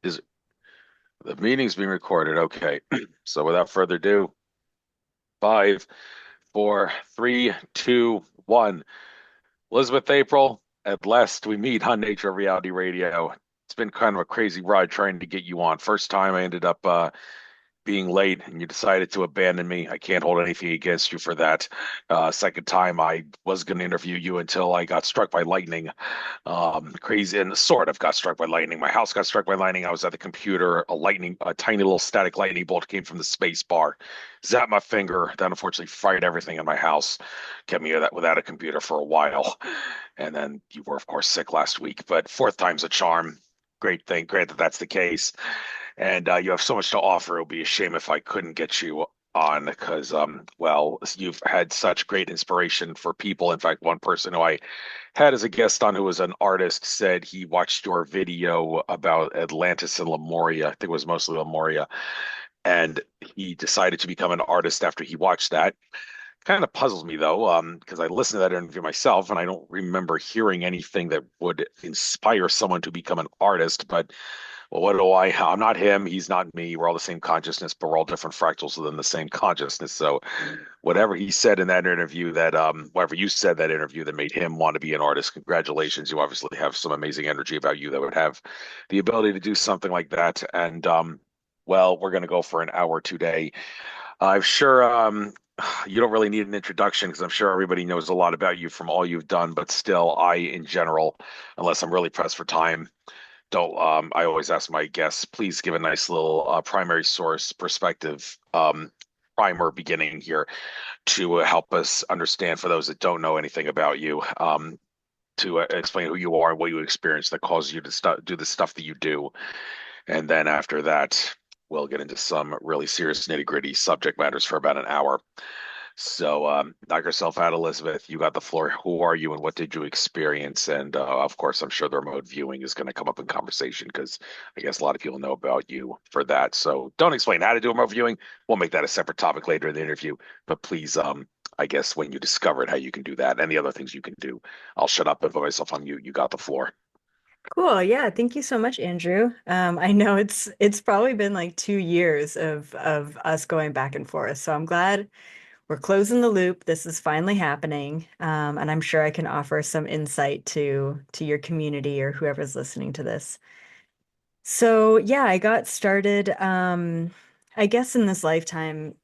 Is the meeting's being recorded? Okay. So without further ado, five, four, three, two, one. Elizabeth April, at last we meet on Nature of Reality Radio. It's been kind of a crazy ride trying to get you on. First time I ended up being late and you decided to abandon me. I can't hold anything against you for that. Second time, I was going to interview you until I got struck by lightning. Crazy and sort of got struck by lightning. My house got struck by lightning. I was at the computer. A tiny little static lightning bolt came from the space bar, zapped my finger. That unfortunately fried everything in my house. Kept me without a computer for a while. And then you were, of course, sick last week. But fourth time's a charm. Great thing. Great that that's the case, and you have so much to offer. It would be a shame if I couldn't get you on because, well, you've had such great inspiration for people. In fact, one person who I had as a guest on who was an artist said he watched your video about Atlantis and Lemuria. I think it was mostly Lemuria, and he decided to become an artist after he watched that. Kind of puzzles me though, because I listened to that interview myself and I don't remember hearing anything that would inspire someone to become an artist. But well, what do I? I'm not him. He's not me. We're all the same consciousness, but we're all different fractals within the same consciousness. So, whatever he said in that interview, whatever you said that interview that made him want to be an artist, congratulations. You obviously have some amazing energy about you that would have the ability to do something like that. And, well, we're going to go for an hour today. I'm sure you don't really need an introduction because I'm sure everybody knows a lot about you from all you've done, but still, in general, unless I'm really pressed for time, don't I always ask my guests, please give a nice little primary source perspective primer beginning here to help us understand for those that don't know anything about you, to explain who you are and what you experience that causes you to do the stuff that you do. And then after that, we'll get into some really serious nitty gritty subject matters for about an hour. So, knock yourself out, Elizabeth. You got the floor. Who are you and what did you experience? And of course, I'm sure the remote viewing is going to come up in conversation because I guess a lot of people know about you for that. So, don't explain how to do remote viewing. We'll make that a separate topic later in the interview. But please, I guess when you discovered how you can do that and the other things you can do, I'll shut up and put myself on mute. You got the floor. Cool. Yeah, thank you so much, Andrew. I know it's probably been like 2 years of us going back and forth. So I'm glad we're closing the loop. This is finally happening. And I'm sure I can offer some insight to your community or whoever's listening to this. So yeah, I got started I guess in this lifetime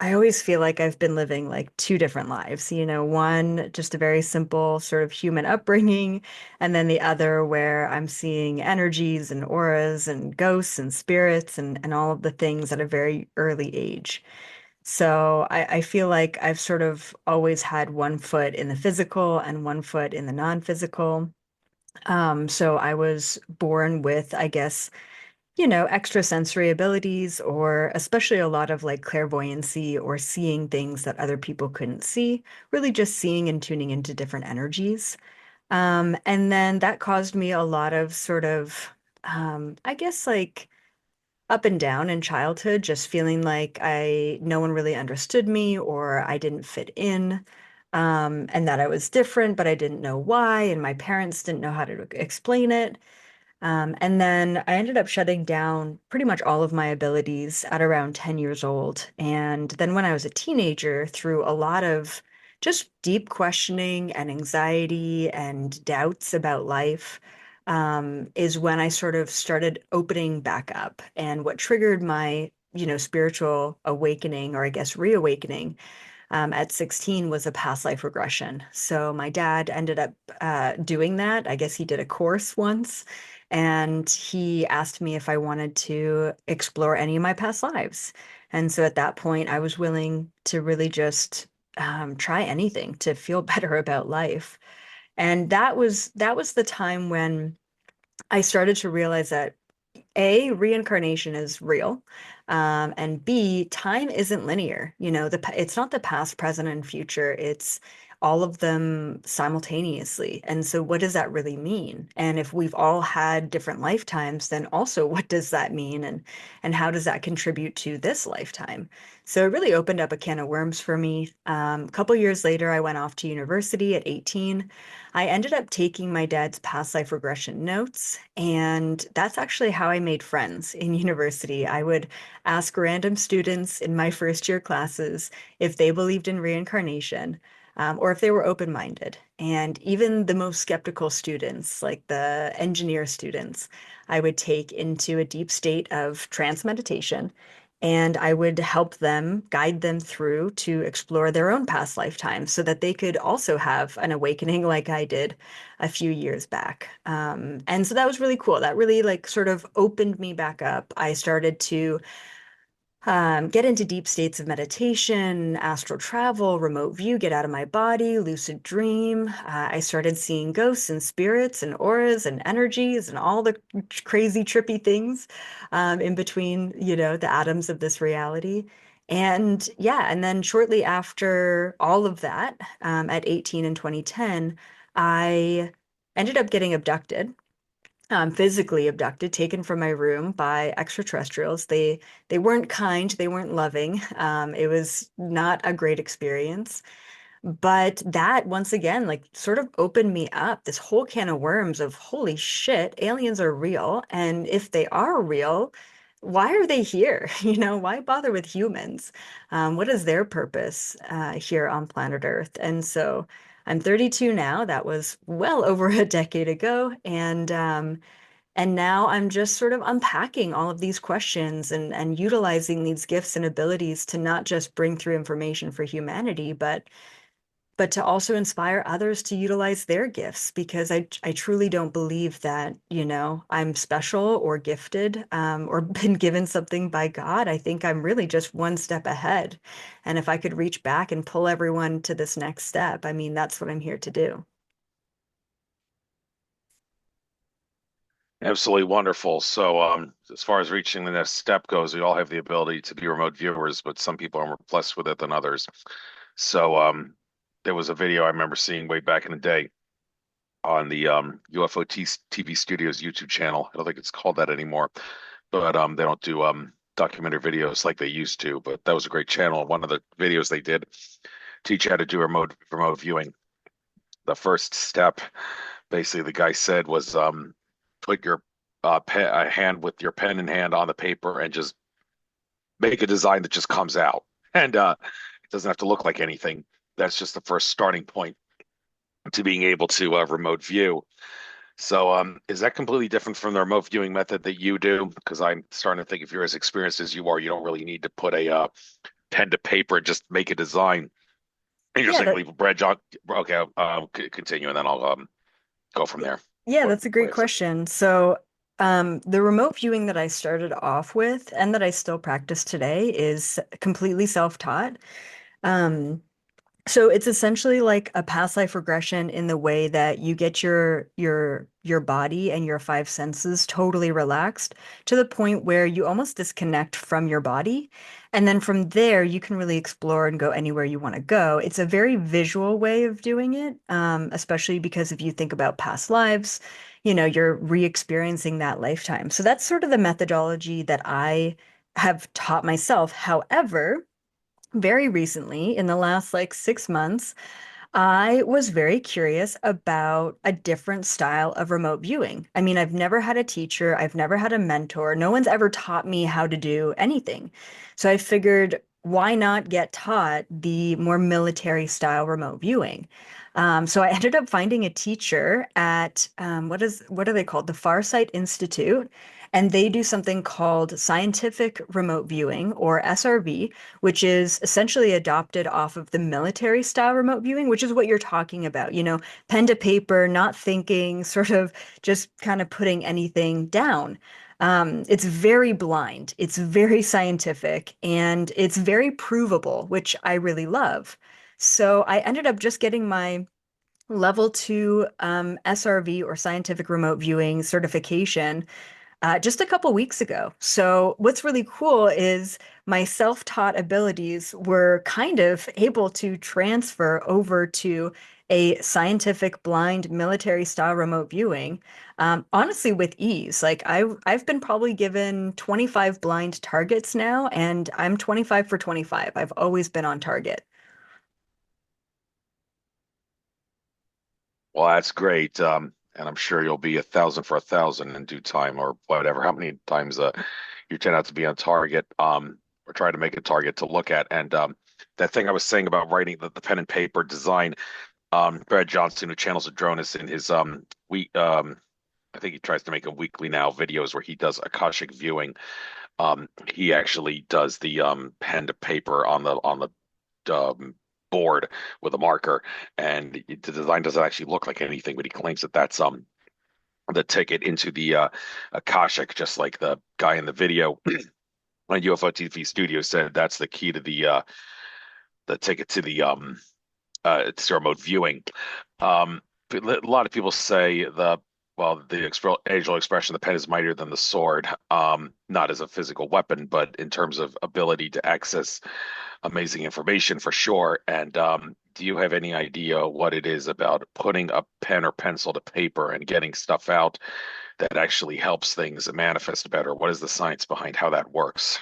I always feel like I've been living like two different lives, one just a very simple sort of human upbringing, and then the other where I'm seeing energies and auras and ghosts and spirits and all of the things at a very early age. So I feel like I've sort of always had one foot in the physical and one foot in the non-physical. So I was born with, I guess, extrasensory abilities, or especially a lot of like clairvoyancy or seeing things that other people couldn't see, really just seeing and tuning into different energies. And then that caused me a lot of sort of, I guess, like up and down in childhood, just feeling like no one really understood me or I didn't fit in. And that I was different, but I didn't know why, and my parents didn't know how to explain it. And then I ended up shutting down pretty much all of my abilities at around 10 years old. And then when I was a teenager, through a lot of just deep questioning and anxiety and doubts about life, is when I sort of started opening back up. And what triggered my, spiritual awakening, or I guess reawakening, at 16 was a past life regression. So my dad ended up doing that. I guess he did a course once, and he asked me if I wanted to explore any of my past lives. And so at that point, I was willing to really just try anything to feel better about life. And that was the time when I started to realize that A, reincarnation is real. And B, time isn't linear. It's not the past, present, and future. It's all of them simultaneously. And so what does that really mean? And if we've all had different lifetimes, then also what does that mean? And how does that contribute to this lifetime? So it really opened up a can of worms for me. A couple years later, I went off to university at 18. I ended up taking my dad's past life regression notes, and that's actually how I made friends in university. I would ask random students in my first year classes if they believed in reincarnation, or if they were open-minded. And even the most skeptical students, like the engineer students, I would take into a deep state of trance meditation. And I would help them, guide them through to explore their own past lifetimes so that they could also have an awakening like I did a few years back. And so that was really cool. That really like sort of opened me back up. I started to get into deep states of meditation, astral travel, remote view, get out of my body, lucid dream. I started seeing ghosts and spirits and auras and energies and all the crazy, trippy things in between, the atoms of this reality. And yeah, and then shortly after all of that, at 18 in 2010, I ended up getting abducted, physically abducted, taken from my room by extraterrestrials. They weren't kind, they weren't loving. It was not a great experience. But that once again, like sort of opened me up this whole can of worms of holy shit, aliens are real. And if they are real, why are they here? Why bother with humans? What is their purpose here on planet Earth? And so I'm 32 now. That was well over a decade ago. And now I'm just sort of unpacking all of these questions and utilizing these gifts and abilities to not just bring through information for humanity, but to also inspire others to utilize their gifts because I truly don't believe that, I'm special or gifted, or been given something by God. I think I'm really just one step ahead. And if I could reach back and pull everyone to this next step, I mean, that's what I'm here to do. Absolutely wonderful. So, as far as reaching the next step goes, we all have the ability to be remote viewers, but some people are more blessed with it than others. So, there was a video I remember seeing way back in the day on the UFO TV Studios YouTube channel. I don't think it's called that anymore, but they don't do documentary videos like they used to. But that was a great channel. One of the videos they did teach you how to do remote viewing. The first step, basically, the guy said was put your hand with your pen in hand on the paper and just make a design that just comes out, and it doesn't have to look like anything. That's just the first starting point to being able to remote view. So, is that completely different from the remote viewing method that you do? Because I'm starting to think if you're as experienced as you are, you don't really need to put a pen to paper and just make a design. And you're just Yeah, like that leave a bread, John. Okay, continue, and then I'll go from there. Yeah, What that's a way great of thinking? question. So, the remote viewing that I started off with and that I still practice today is completely self-taught. Um, so it's essentially like a past life regression in the way that you get your body and your five senses totally relaxed to the point where you almost disconnect from your body. And then from there, you can really explore and go anywhere you want to go. It's a very visual way of doing it, especially because if you think about past lives, you're re-experiencing that lifetime. So that's sort of the methodology that I have taught myself. However, very recently, in the last like 6 months, I was very curious about a different style of remote viewing. I mean, I've never had a teacher, I've never had a mentor, no one's ever taught me how to do anything. So I figured, why not get taught the more military style remote viewing? So I ended up finding a teacher at what are they called? The Farsight Institute. And they do something called scientific remote viewing, or SRV, which is essentially adopted off of the military style remote viewing, which is what you're talking about, pen to paper, not thinking, sort of just kind of putting anything down. It's very blind, it's very scientific, and it's very provable, which I really love. So I ended up just getting my level two SRV or scientific remote viewing certification just a couple weeks ago. So, what's really cool is my self-taught abilities were kind of able to transfer over to a scientific blind military style remote viewing, honestly, with ease. Like I've been probably given 25 blind targets now, and I'm 25 for 25. I've always been on target. Well, that's great. And I'm sure you'll be 1,000 for 1,000 in due time or whatever. How many times you turn out to be on target, or try to make a target to look at. And that thing I was saying about writing the pen and paper design, Brad Johnson, who channels a drone, is in his I think he tries to make a weekly now videos where he does Akashic viewing. He actually does the pen to paper on the board with a marker, and the design doesn't actually look like anything, but he claims that that's the ticket into the Akashic, just like the guy in the video on UFO TV Studio said that's the key to the ticket to the it's remote viewing. A lot of people say the age-old expression, the pen is mightier than the sword, not as a physical weapon, but in terms of ability to access amazing information for sure. And do you have any idea what it is about putting a pen or pencil to paper and getting stuff out that actually helps things manifest better? What is the science behind how that works?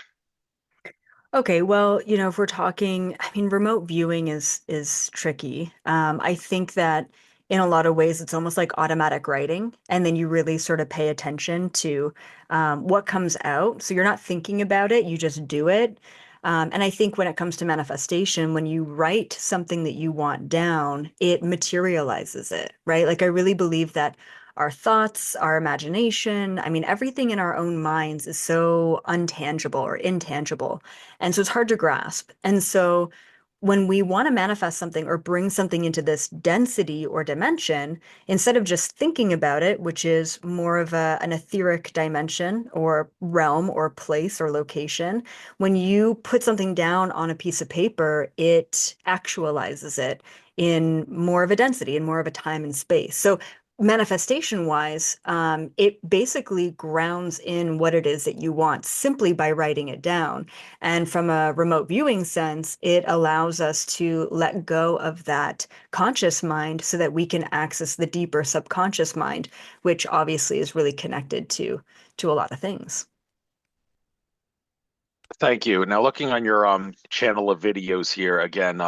Okay, well, if we're talking, I mean, remote viewing is tricky. I think that in a lot of ways it's almost like automatic writing, and then you really sort of pay attention to what comes out. So you're not thinking about it, you just do it. And I think when it comes to manifestation, when you write something that you want down, it materializes it, right? Like I really believe that our thoughts, our imagination, I mean, everything in our own minds is so untangible or intangible. And so it's hard to grasp. And so when we want to manifest something or bring something into this density or dimension, instead of just thinking about it, which is more of an etheric dimension or realm or place or location, when you put something down on a piece of paper, it actualizes it in more of a density and more of a time and space. So manifestation wise, it basically grounds in what it is that you want simply by writing it down. And from a remote viewing sense, it allows us to let go of that conscious mind so that we can access the deeper subconscious mind, which obviously is really connected to a lot of things. Thank you. Now, looking on your channel of videos here again,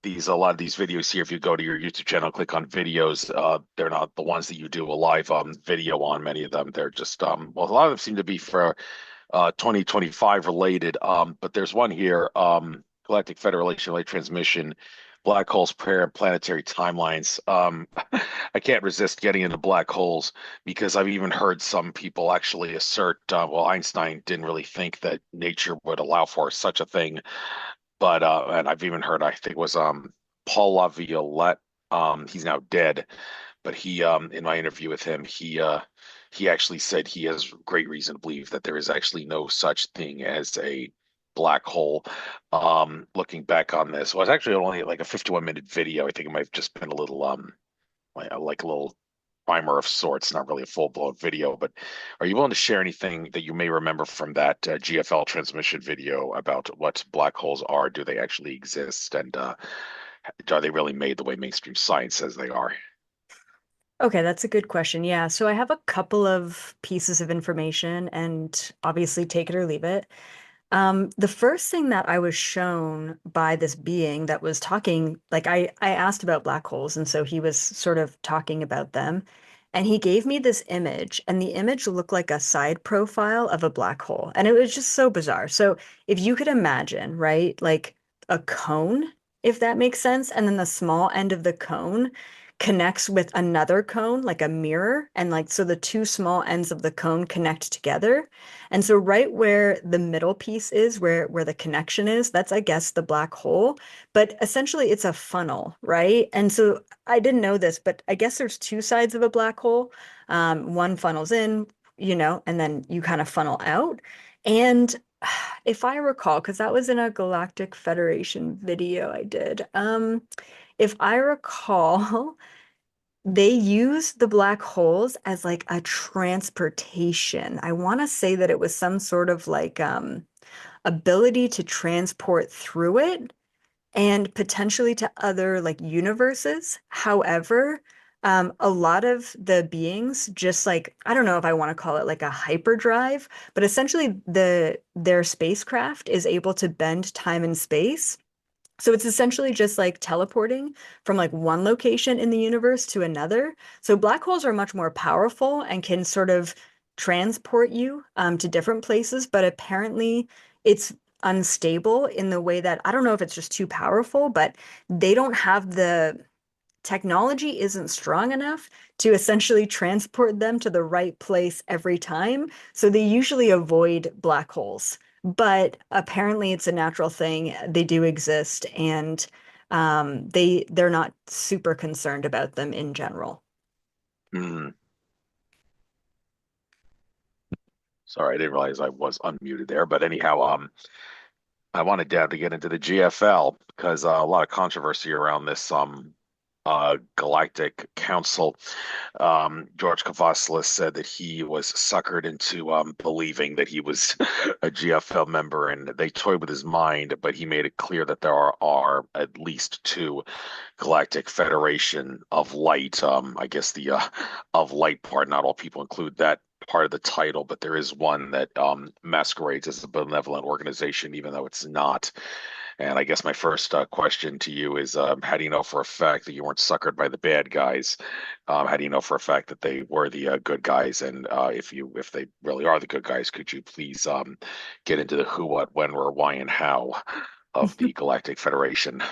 these a lot of these videos here, if you go to your YouTube channel, click on videos, they're not the ones that you do a live video on. Many of them, they're just well, a lot of them seem to be for 2025 related. But there's one here, Galactic Federation Relay Transmission, Black Holes, Prayer, and Planetary Timelines. I can't resist getting into black holes because I've even heard some people actually assert, well, Einstein didn't really think that nature would allow for such a thing. But and I've even heard, I think it was Paul LaViolette, he's now dead, but he in my interview with him, he actually said he has great reason to believe that there is actually no such thing as a black hole. Looking back on this, well, it's actually only like a 51-minute video. I think it might have just been a little like a little primer of sorts, not really a full-blown video. But are you willing to share anything that you may remember from that GFL transmission video about what black holes are? Do they actually exist, and are they really made the way mainstream science says they are? Okay, that's a good question. Yeah, so I have a couple of pieces of information and obviously take it or leave it. The first thing that I was shown by this being that was talking, like I asked about black holes, and so he was sort of talking about them, and he gave me this image, and the image looked like a side profile of a black hole, and it was just so bizarre. So if you could imagine, right, like a cone, if that makes sense, and then the small end of the cone connects with another cone, like a mirror, and like so the two small ends of the cone connect together. And so right where the middle piece is, where the connection is, that's I guess the black hole, but essentially it's a funnel, right? And so I didn't know this, but I guess there's two sides of a black hole. One funnels in, and then you kind of funnel out. And if I recall, because that was in a Galactic Federation video I did, if I recall, They use the black holes as like a transportation. I want to say that it was some sort of like ability to transport through it and potentially to other like universes. However, a lot of the beings just like I don't know if I want to call it like a hyperdrive, but essentially their spacecraft is able to bend time and space. So it's essentially just like teleporting from like one location in the universe to another. So black holes are much more powerful and can sort of transport you to different places, but apparently it's unstable in the way that I don't know if it's just too powerful, but they don't have the technology isn't strong enough to essentially transport them to the right place every time. So they usually avoid black holes. But apparently it's a natural thing. They do exist, and they're not super concerned about them in general. Hmm. Sorry, I didn't realize I was unmuted there. But anyhow, I wanted Dad to get into the GFL because a lot of controversy around this Galactic Council. George Kavasilis said that he was suckered into believing that he was a GFL member, and they toyed with his mind. But he made it clear that there are at least two Galactic Federation of Light. I guess the of Light part, not all people include that part of the title, but there is one that masquerades as a benevolent organization, even though it's not. And I guess my first question to you is, how do you know for a fact that you weren't suckered by the bad guys? How do you know for a fact that they were the good guys? And if they really are the good guys, could you please get into the who, what, when, where, why, and how of the Galactic Federation?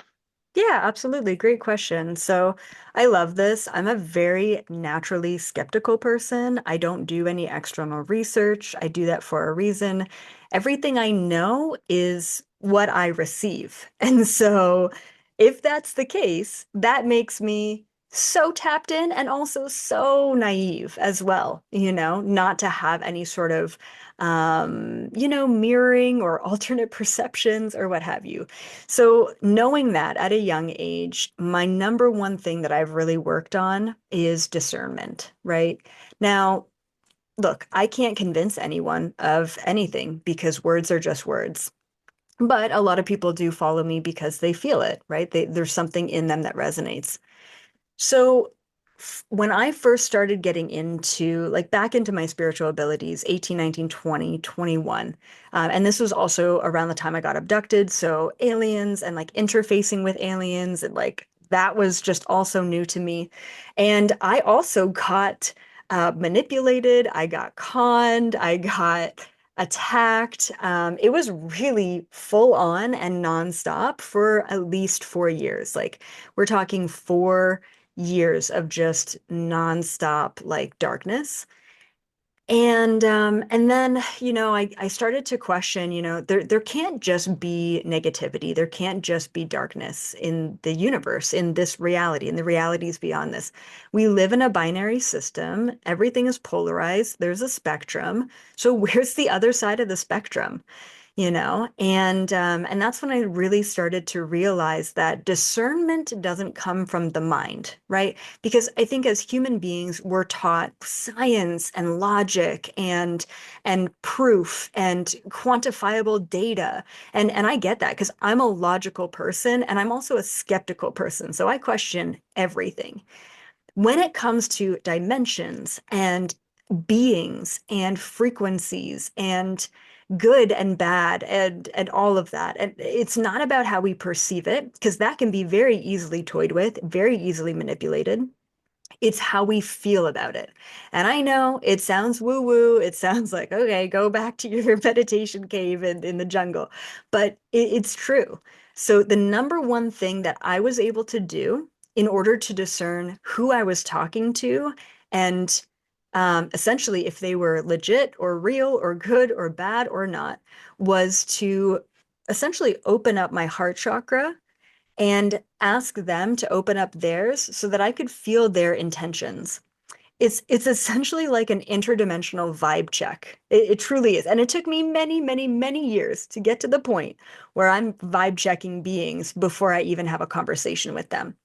Yeah, absolutely. Great question. So I love this. I'm a very naturally skeptical person. I don't do any external research. I do that for a reason. Everything I know is what I receive. And so if that's the case, that makes me so tapped in and also so naive as well, not to have any sort of, mirroring or alternate perceptions or what have you. So, knowing that at a young age, my number one thing that I've really worked on is discernment, right? Now, look, I can't convince anyone of anything because words are just words. But a lot of people do follow me because they feel it, right? There's something in them that resonates. So when I first started getting into like back into my spiritual abilities, 18, 19, 20, 21, and this was also around the time I got abducted. So aliens and like interfacing with aliens and like that was just also new to me. And I also got manipulated. I got conned. I got attacked. It was really full on and nonstop for at least 4 years. Like we're talking 4 years of just nonstop like darkness. And then, I started to question, there can't just be negativity. There can't just be darkness in the universe, in this reality, in the realities beyond this. We live in a binary system. Everything is polarized. There's a spectrum. So where's the other side of the spectrum? And that's when I really started to realize that discernment doesn't come from the mind, right? Because I think as human beings, we're taught science and logic and proof and quantifiable data. And I get that because I'm a logical person and I'm also a skeptical person. So I question everything. When it comes to dimensions and beings and frequencies and good and bad and all of that. And it's not about how we perceive it, because that can be very easily toyed with, very easily manipulated. It's how we feel about it. And I know it sounds woo-woo. It sounds like, okay, go back to your meditation cave in the jungle. But it's true. So the number one thing that I was able to do in order to discern who I was talking to and essentially if they were legit or real or good or bad or not was to essentially open up my heart chakra and ask them to open up theirs so that I could feel their intentions. It's essentially like an interdimensional vibe check. It truly is. And it took me many, many, many years to get to the point where I'm vibe checking beings before I even have a conversation with them.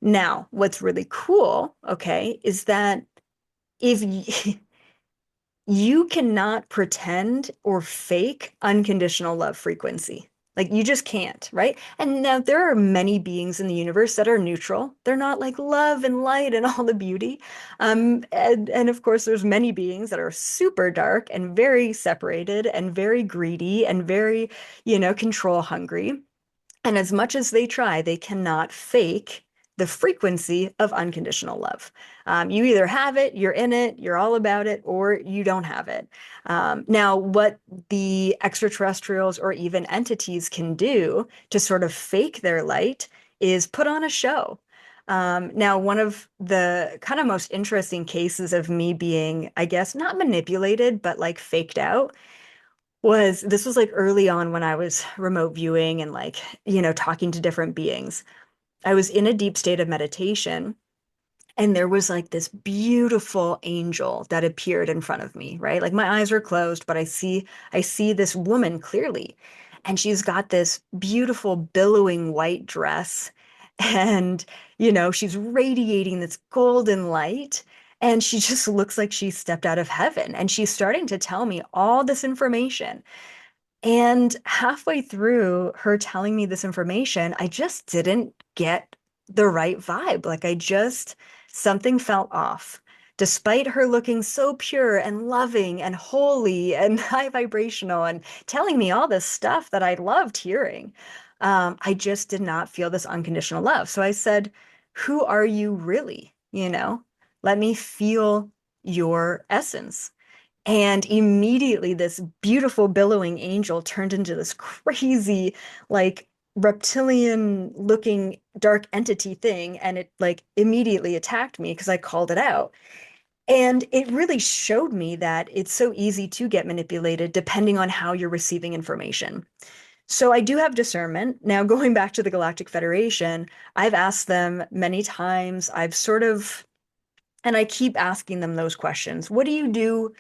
Now, what's really cool, okay, is that if you cannot pretend or fake unconditional love frequency. Like you just can't, right? And now there are many beings in the universe that are neutral. They're not like love and light and all the beauty. And of course, there's many beings that are super dark and very separated and very greedy and very, control hungry. And as much as they try, they cannot fake the frequency of unconditional love. You either have it, you're in it, you're all about it, or you don't have it. Now, what the extraterrestrials or even entities can do to sort of fake their light is put on a show. Now, one of the kind of most interesting cases of me being, I guess, not manipulated, but like faked out was this was like early on when I was remote viewing and like, talking to different beings. I was in a deep state of meditation and there was like this beautiful angel that appeared in front of me, right? Like my eyes were closed, but I see this woman clearly. And she's got this beautiful billowing white dress and she's radiating this golden light and she just looks like she stepped out of heaven and she's starting to tell me all this information. And halfway through her telling me this information, I just didn't get the right vibe. Like something felt off. Despite her looking so pure and loving and holy and high vibrational and telling me all this stuff that I loved hearing, I just did not feel this unconditional love. So I said, who are you really? Let me feel your essence. And immediately, this beautiful billowing angel turned into this crazy, like reptilian looking dark entity thing. And it like immediately attacked me because I called it out. And it really showed me that it's so easy to get manipulated depending on how you're receiving information. So I do have discernment. Now, going back to the Galactic Federation, I've asked them many times. And I keep asking them those questions. What do you do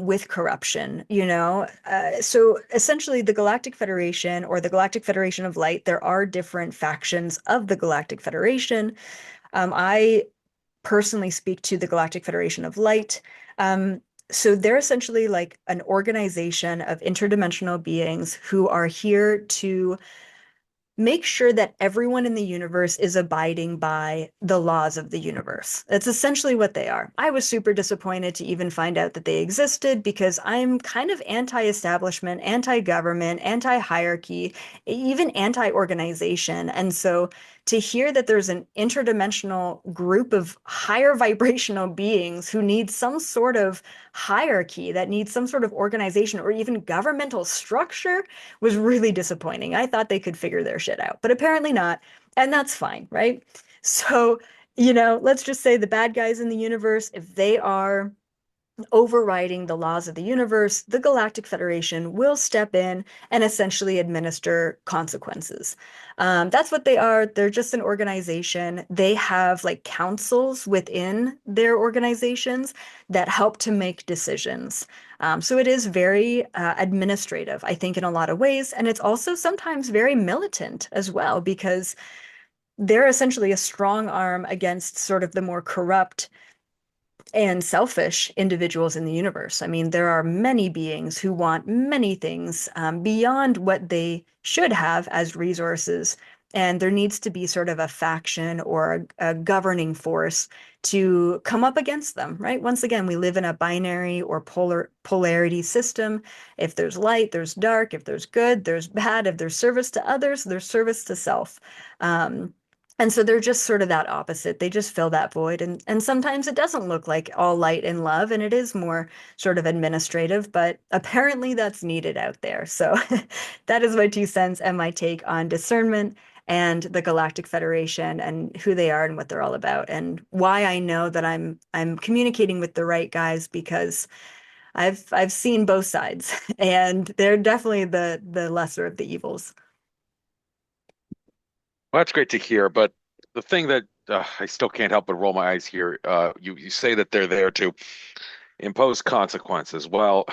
with corruption? So essentially, the Galactic Federation or the Galactic Federation of Light, there are different factions of the Galactic Federation. I personally speak to the Galactic Federation of Light. So they're essentially like an organization of interdimensional beings who are here to make sure that everyone in the universe is abiding by the laws of the universe. That's essentially what they are. I was super disappointed to even find out that they existed because I'm kind of anti-establishment, anti-government, anti-hierarchy, even anti-organization. And so to hear that there's an interdimensional group of higher vibrational beings who need some sort of hierarchy, that needs some sort of organization or even governmental structure was really disappointing. I thought they could figure their shit out, but apparently not. And that's fine, right? So, let's just say the bad guys in the universe, if they are overriding the laws of the universe, the Galactic Federation will step in and essentially administer consequences. That's what they are. They're just an organization. They have like councils within their organizations that help to make decisions. So it is very administrative, I think, in a lot of ways. And it's also sometimes very militant as well, because they're essentially a strong arm against sort of the more corrupt and selfish individuals in the universe. I mean, there are many beings who want many things beyond what they should have as resources. And there needs to be sort of a faction or a governing force to come up against them, right? Once again, we live in a binary or polarity system. If there's light, there's dark. If there's good, there's bad. If there's service to others, there's service to self. And so they're just sort of that opposite. They just fill that void. And sometimes it doesn't look like all light and love, and it is more sort of administrative, but apparently that's needed out there. So that is my 2 cents and my take on discernment and the Galactic Federation and who they are and what they're all about, and why I know that I'm communicating with the right guys because I've seen both sides, and they're definitely the lesser of the evils. Well, that's great to hear. But the thing that I still can't help but roll my eyes here, you say that they're there to impose consequences. Well,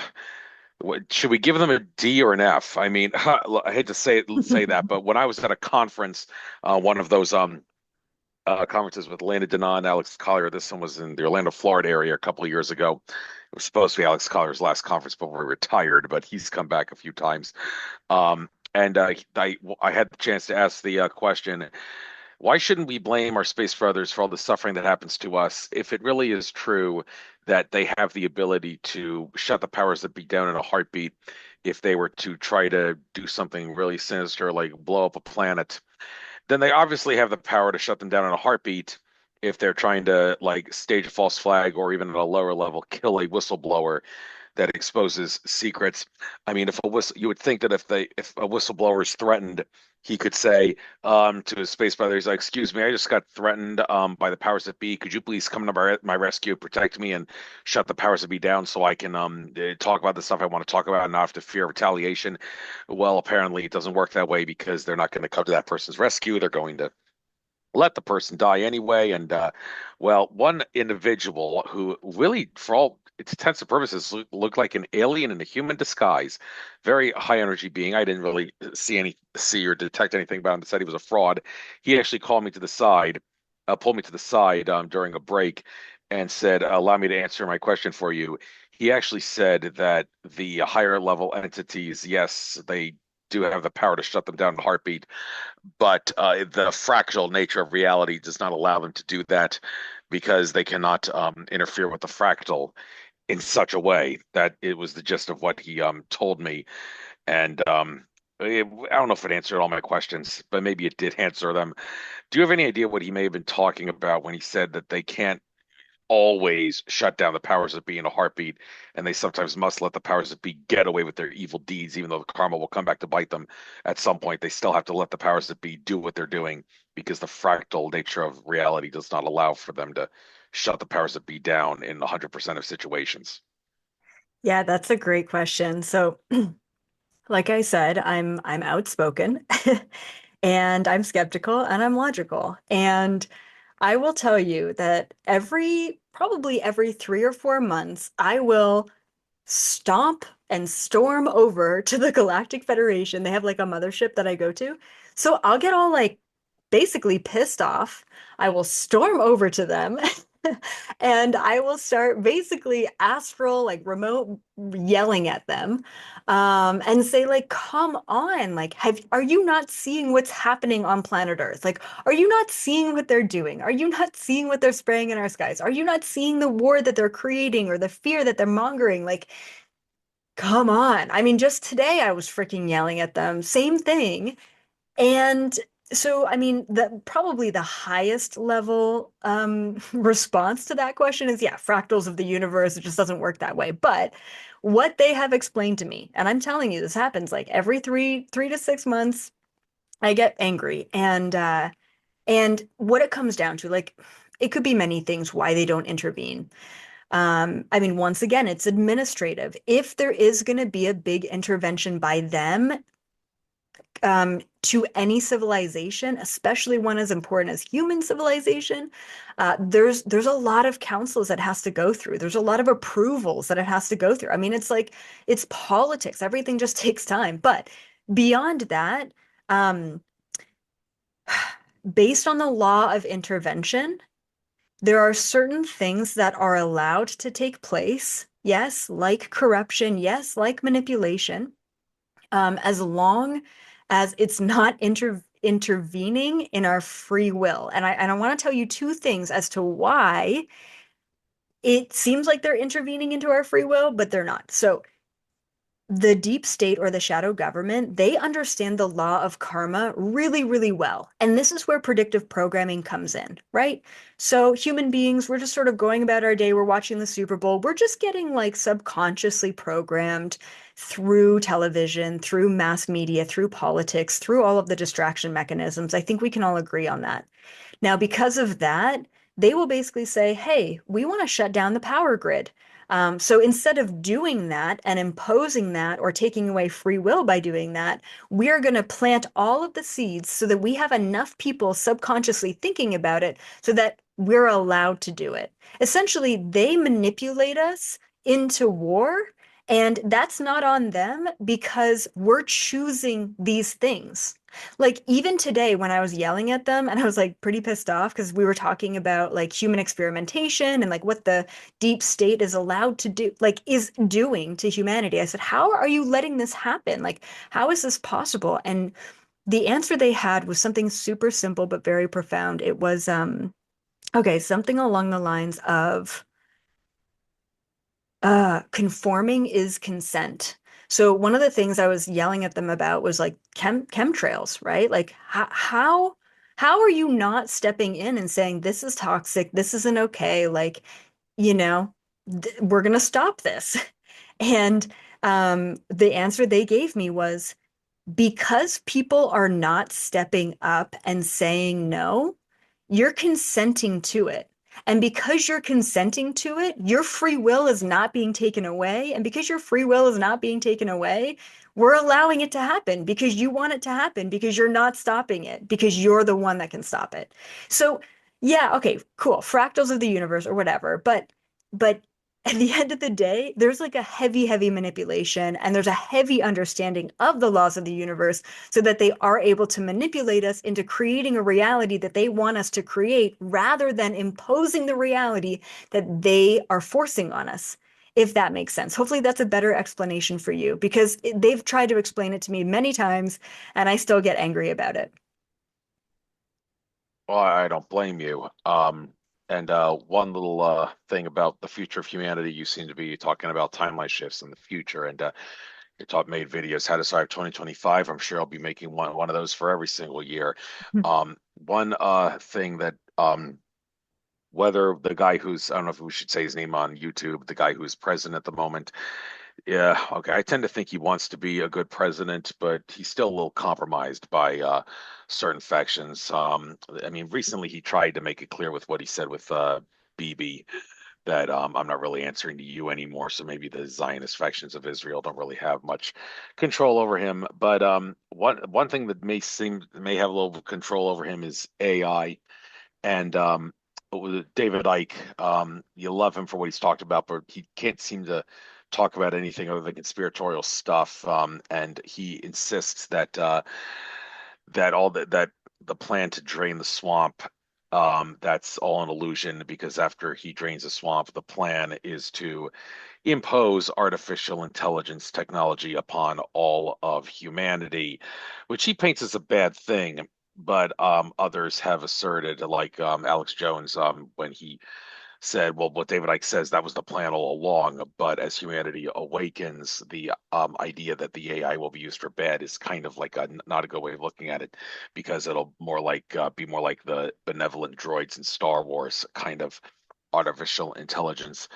should we give them a D or an F? I mean, I hate to say that, but when I was at a conference, one of those conferences with Landon Denon, Alex Collier. This one was in the Orlando, Florida area a couple of years ago. It was supposed to be Alex Collier's last conference before he retired, but he's come back a few times. And I had the chance to ask the question, why shouldn't we blame our space brothers for all the suffering that happens to us if it really is true that they have the ability to shut the powers that be down in a heartbeat if they were to try to do something really sinister like blow up a planet? Then they obviously have the power to shut them down in a heartbeat if they're trying to like stage a false flag or even at a lower level kill a whistleblower that exposes secrets. I mean, you would think that if a whistleblower is threatened, he could say to his space brother, he's like, "Excuse me, I just got threatened by the powers that be. Could you please come to my rescue, protect me, and shut the powers that be down so I can talk about the stuff I want to talk about and not have to fear retaliation?" Well, apparently it doesn't work that way because they're not going to come to that person's rescue. They're going to let the person die anyway. And well, one individual who really, for all its intents and purposes, looked like an alien in a human disguise, very high energy being. I didn't really see or detect anything about him that said he was a fraud. He actually called me to the side, pulled me to the side during a break, and said, "Allow me to answer my question for you." He actually said that the higher level entities, yes, they do have the power to shut them down in a heartbeat, but the fractal nature of reality does not allow them to do that because they cannot interfere with the fractal in such a way. That it was the gist of what he told me. And I don't know if it answered all my questions, but maybe it did answer them. Do you have any idea what he may have been talking about when he said that they can't always shut down the powers that be in a heartbeat, and they sometimes must let the powers that be get away with their evil deeds, even though the karma will come back to bite them at some point? They still have to let the powers that be do what they're doing because the fractal nature of reality does not allow for them to shut the powers that be down in 100% of situations. Yeah, that's a great question. So, like I said, I'm outspoken and I'm skeptical and I'm logical. And I will tell you that probably every 3 or 4 months, I will stomp and storm over to the Galactic Federation. They have like a mothership that I go to. So I'll get all like basically pissed off. I will storm over to them and I will start basically astral, like remote yelling at them, and say, like, come on, like, are you not seeing what's happening on planet Earth? Like, are you not seeing what they're doing? Are you not seeing what they're spraying in our skies? Are you not seeing the war that they're creating or the fear that they're mongering? Like, come on. I mean, just today I was freaking yelling at them. Same thing. And so, I mean, probably the highest level response to that question is, yeah, fractals of the universe. It just doesn't work that way. But what they have explained to me, and I'm telling you, this happens like every three to 6 months, I get angry. And what it comes down to, like, it could be many things why they don't intervene. I mean, once again, it's administrative. If there is going to be a big intervention by them, to any civilization, especially one as important as human civilization, there's a lot of councils that has to go through. There's a lot of approvals that it has to go through. I mean, it's like it's politics. Everything just takes time. But beyond that, um, based on the law of intervention, there are certain things that are allowed to take place. Yes, like corruption. Yes, like manipulation, as long as it's not intervening in our free will. And I want to tell you two things as to why it seems like they're intervening into our free will, but they're not. So the deep state or the shadow government, they understand the law of karma really, really well. And this is where predictive programming comes in, right? So human beings, we're just sort of going about our day. We're watching the Super Bowl. We're just getting like subconsciously programmed through television, through mass media, through politics, through all of the distraction mechanisms. I think we can all agree on that. Now, because of that, they will basically say, hey, we want to shut down the power grid. So instead of doing that and imposing that or taking away free will by doing that, we are going to plant all of the seeds so that we have enough people subconsciously thinking about it so that we're allowed to do it. Essentially, they manipulate us into war, and that's not on them because we're choosing these things. Like even today when I was yelling at them and I was like pretty pissed off because we were talking about like human experimentation and like what the deep state is allowed to do, like is doing to humanity. I said, "How are you letting this happen? Like how is this possible?" And the answer they had was something super simple but very profound. It was okay, something along the lines of conforming is consent. So one of the things I was yelling at them about was like chemtrails, right? Like how are you not stepping in and saying this is toxic, this isn't okay, like, you know, we're gonna stop this. And the answer they gave me was because people are not stepping up and saying no, you're consenting to it. And because you're consenting to it, your free will is not being taken away. And because your free will is not being taken away, we're allowing it to happen because you want it to happen, because you're not stopping it, because you're the one that can stop it. So, yeah, okay, cool. Fractals of the universe or whatever. But at the end of the day, there's like a heavy, heavy manipulation and there's a heavy understanding of the laws of the universe so that they are able to manipulate us into creating a reality that they want us to create rather than imposing the reality that they are forcing on us, if that makes sense. Hopefully, that's a better explanation for you because they've tried to explain it to me many times and I still get angry about it. Well, I don't blame you. And one little thing about the future of humanity, you seem to be talking about timeline shifts in the future, and you taught made videos how to survive 2025. I'm sure I'll be making one of those for every single year. One thing that whether the guy who's I don't know if we should say his name on YouTube, the guy who's president at the moment, yeah, okay. I tend to think he wants to be a good president, but he's still a little compromised by certain factions. I mean, recently he tried to make it clear with what he said with Bibi that I'm not really answering to you anymore. So maybe the Zionist factions of Israel don't really have much control over him. But one thing that may have a little control over him is AI. And with David Icke, you love him for what he's talked about, but he can't seem to talk about anything other than conspiratorial stuff. And he insists that that the plan to drain the swamp, that's all an illusion because after he drains the swamp, the plan is to impose artificial intelligence technology upon all of humanity, which he paints as a bad thing. But others have asserted, like Alex Jones, when he said, well, what David Icke says, that was the plan all along. But as humanity awakens, the idea that the AI will be used for bad is kind of like not a good way of looking at it, because it'll more like be more like the benevolent droids in Star Wars, kind of artificial intelligence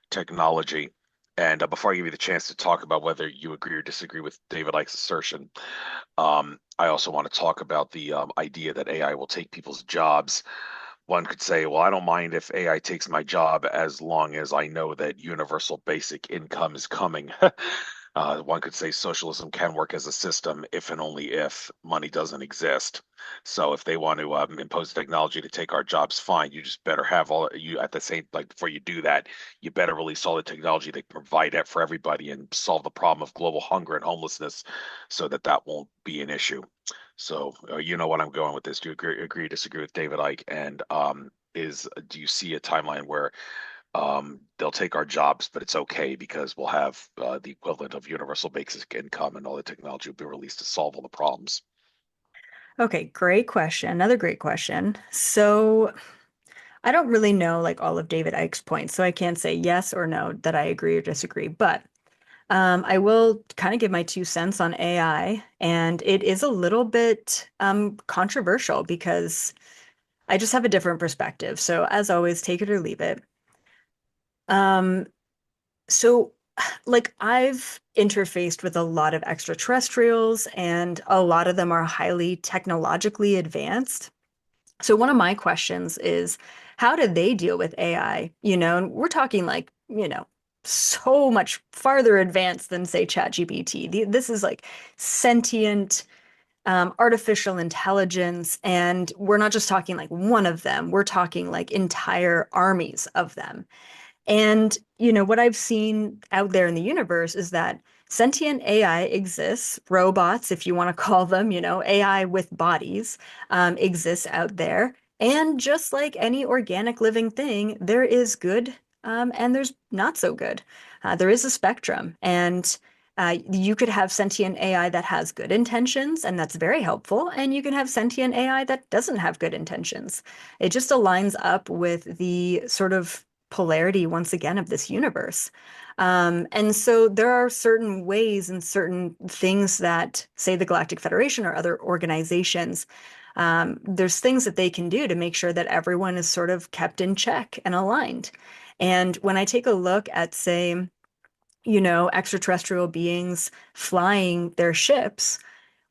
technology. And before I give you the chance to talk about whether you agree or disagree with David Icke's assertion, I also want to talk about the idea that AI will take people's jobs. One could say, well, I don't mind if AI takes my job as long as I know that universal basic income is coming. One could say socialism can work as a system if and only if money doesn't exist. So if they want to impose technology to take our jobs, fine. You just better have all you at the same like before you do that, you better release all the technology that can provide that for everybody and solve the problem of global hunger and homelessness, so that that won't be an issue. So you know what I'm going with this. Do you agree, disagree with David Icke? And is do you see a timeline where they'll take our jobs, but it's okay because we'll have the equivalent of universal basic income and all the technology will be released to solve all the problems? Okay, great question. Another great question. So I don't really know like all of David Icke's points, so I can't say yes or no that I agree or disagree. But I will kind of give my 2 cents on AI, and it is a little bit controversial because I just have a different perspective. So as always, take it or leave it. Um, so like I've interfaced with a lot of extraterrestrials, and a lot of them are highly technologically advanced. So one of my questions is, how do they deal with AI? You know, and we're talking like, so much farther advanced than say ChatGPT. This is like sentient artificial intelligence, and we're not just talking like one of them. We're talking like entire armies of them. And, what I've seen out there in the universe is that sentient AI exists, robots, if you want to call them, AI with bodies, exists out there. And just like any organic living thing, there is good, and there's not so good. There is a spectrum. And you could have sentient AI that has good intentions, and that's very helpful. And you can have sentient AI that doesn't have good intentions. It just aligns up with the sort of polarity once again of this universe. And so there are certain ways and certain things that, say, the Galactic Federation or other organizations, there's things that they can do to make sure that everyone is sort of kept in check and aligned. And when I take a look at, say, extraterrestrial beings flying their ships,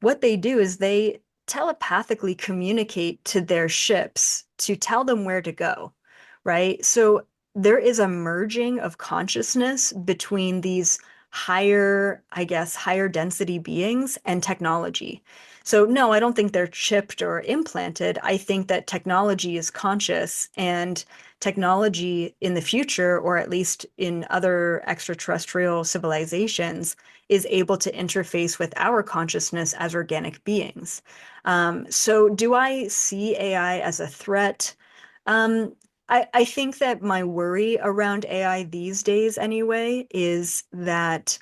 what they do is they telepathically communicate to their ships to tell them where to go, right? So there is a merging of consciousness between these higher, I guess, higher density beings and technology. So no, I don't think they're chipped or implanted. I think that technology is conscious, and technology in the future, or at least in other extraterrestrial civilizations, is able to interface with our consciousness as organic beings. So do I see AI as a threat? Um, I think that my worry around AI these days, anyway, is that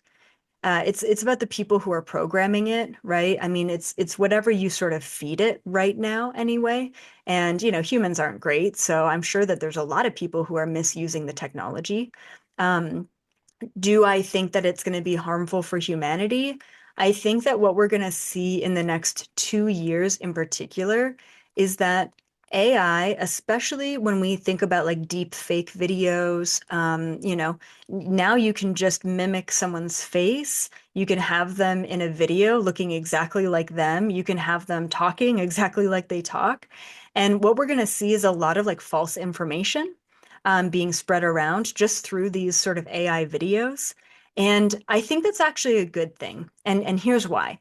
it's about the people who are programming it, right? I mean, it's whatever you sort of feed it right now, anyway. And humans aren't great, so I'm sure that there's a lot of people who are misusing the technology. Um, do I think that it's going to be harmful for humanity? I think that what we're going to see in the next 2 years in particular is that AI, especially when we think about like deep fake videos, now you can just mimic someone's face. You can have them in a video looking exactly like them. You can have them talking exactly like they talk. And what we're going to see is a lot of like false information being spread around just through these sort of AI videos. And I think that's actually a good thing. And here's why.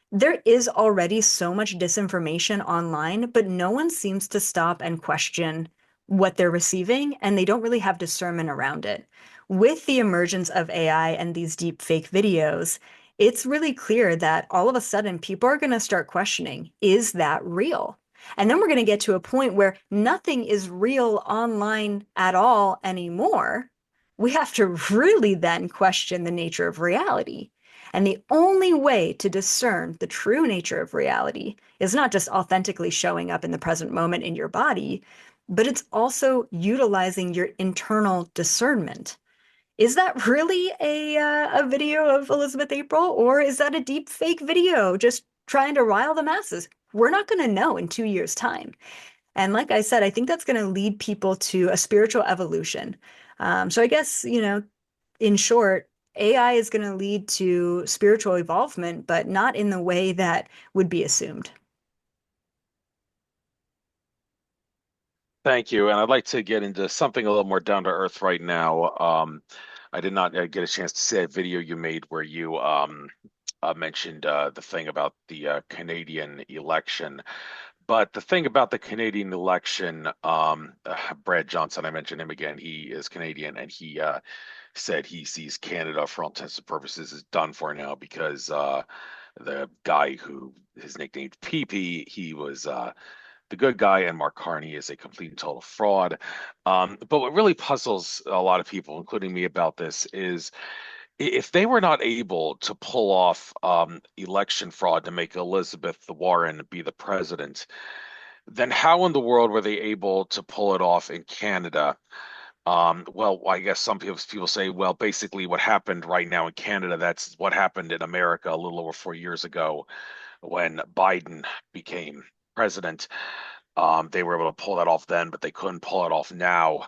There is already so much disinformation online, but no one seems to stop and question what they're receiving, and they don't really have discernment around it. With the emergence of AI and these deep fake videos, it's really clear that all of a sudden people are going to start questioning, is that real? And then we're going to get to a point where nothing is real online at all anymore. We have to really then question the nature of reality. And the only way to discern the true nature of reality is not just authentically showing up in the present moment in your body, but it's also utilizing your internal discernment. Is that really a video of Elizabeth April, or is that a deep fake video just trying to rile the masses? We're not going to know in 2 years' time. And like I said, I think that's going to lead people to a spiritual evolution. So I guess, in short, AI is going to lead to spiritual evolvement, but not in the way that would be assumed. Thank you. And I'd like to get into something a little more down to earth right now. I did not get a chance to see that video you made where you mentioned the thing about the Canadian election. But the thing about the Canadian election, Brad Johnson, I mentioned him again. He is Canadian, and he said he sees Canada, for all intents and purposes, is done for now because the guy who his nickname PP, he was the good guy, and Mark Carney is a complete and total fraud. But what really puzzles a lot of people, including me, about this is if they were not able to pull off election fraud to make Elizabeth Warren be the president, then how in the world were they able to pull it off in Canada? Well, I guess some people say, well, basically what happened right now in Canada, that's what happened in America a little over 4 years ago when Biden became president. They were able to pull that off then, but they couldn't pull it off now.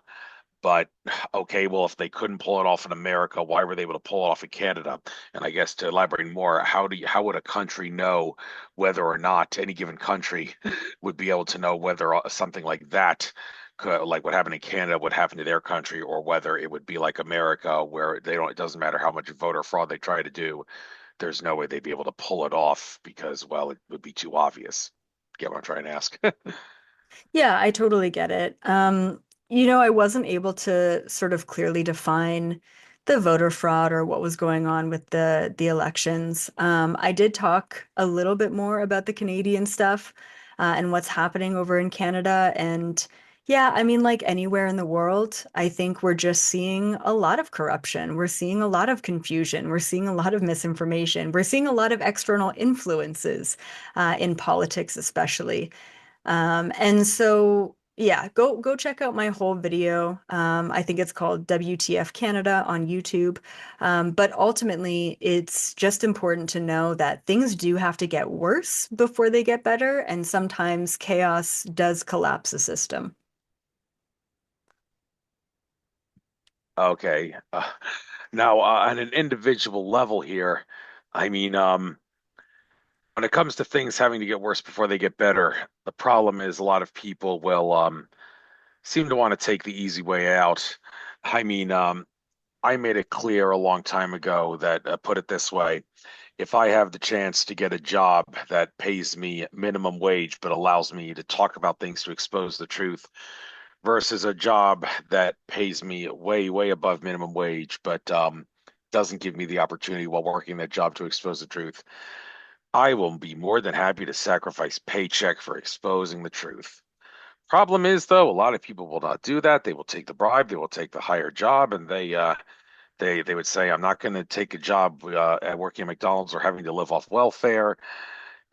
But okay, well, if they couldn't pull it off in America, why were they able to pull it off in Canada? And I guess to elaborate more, how would a country know whether or not any given country would be able to know whether something like that could, like what happened in Canada, would happen to their country, or whether it would be like America, where they don't, it doesn't matter how much voter fraud they try to do, there's no way they'd be able to pull it off because, well, it would be too obvious. Get what I'm trying to ask? Yeah, I totally get it. I wasn't able to sort of clearly define the voter fraud or what was going on with the elections. I did talk a little bit more about the Canadian stuff and what's happening over in Canada. And yeah, I mean, like anywhere in the world, I think we're just seeing a lot of corruption. We're seeing a lot of confusion. We're seeing a lot of misinformation. We're seeing a lot of external influences in politics, especially. And so yeah, go check out my whole video. I think it's called WTF Canada on YouTube. But ultimately, it's just important to know that things do have to get worse before they get better, and sometimes chaos does collapse a system. Okay. Now, on an individual level here, I mean, when it comes to things having to get worse before they get better, the problem is a lot of people will seem to want to take the easy way out. I mean, I made it clear a long time ago that, put it this way, if I have the chance to get a job that pays me minimum wage but allows me to talk about things to expose the truth versus a job that pays me way, way above minimum wage but doesn't give me the opportunity while working that job to expose the truth, I will be more than happy to sacrifice paycheck for exposing the truth. Problem is, though, a lot of people will not do that. They will take the bribe, they will take the higher job, and they would say, "I'm not going to take a job at working at McDonald's or having to live off welfare,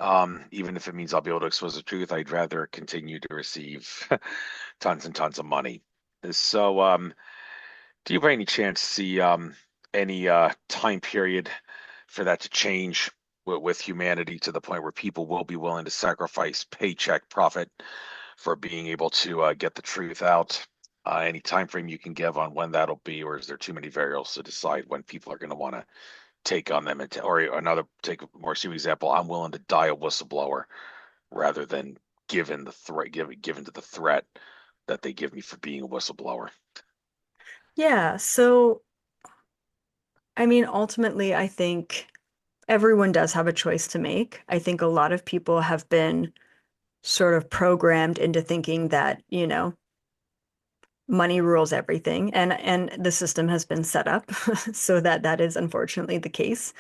even if it means I'll be able to expose the truth. I'd rather continue to receive tons and tons of money." So, do you by any chance see any time period for that to change with humanity to the point where people will be willing to sacrifice paycheck profit for being able to get the truth out? Any time frame you can give on when that'll be, or is there too many variables to decide when people are going to want to take on them? Or another, take a more serious example, I'm willing to die a whistleblower rather than given to the threat that they give me for being a whistleblower. Yeah, so I mean, ultimately, I think everyone does have a choice to make. I think a lot of people have been sort of programmed into thinking that, money rules everything, and the system has been set up so that that is unfortunately the case.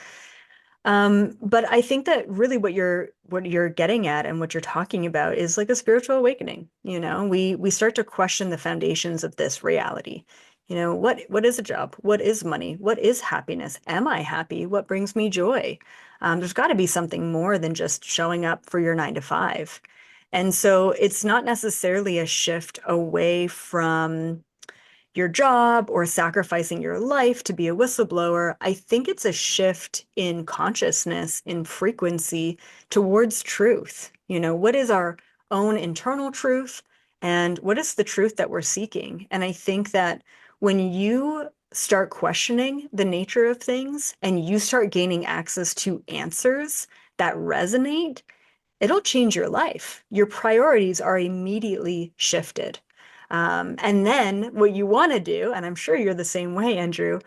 But I think that really what you're getting at and what you're talking about is like a spiritual awakening. We start to question the foundations of this reality. What is a job? What is money? What is happiness? Am I happy? What brings me joy? There's got to be something more than just showing up for your 9 to 5. And so it's not necessarily a shift away from your job or sacrificing your life to be a whistleblower. I think it's a shift in consciousness, in frequency towards truth. What is our own internal truth and what is the truth that we're seeking? And I think that when you start questioning the nature of things and you start gaining access to answers that resonate, it'll change your life. Your priorities are immediately shifted. And then what you want to do, and I'm sure you're the same way, Andrew,